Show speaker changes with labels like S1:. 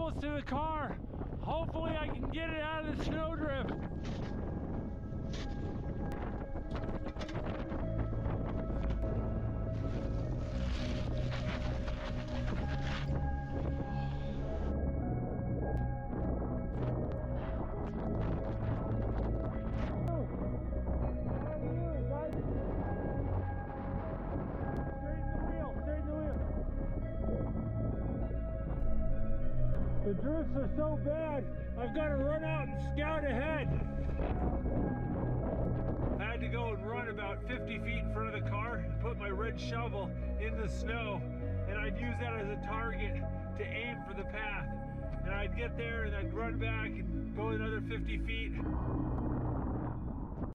S1: almost to the car. Hopefully I can get it out of the snowdrift. The drifts are so bad, I've got to run out and scout ahead. I had to go and run about 50 feet in front of the car, put my red shovel in the snow, and I'd use that as a target to aim for the path. And I'd get there and I'd run back and go another 50 feet.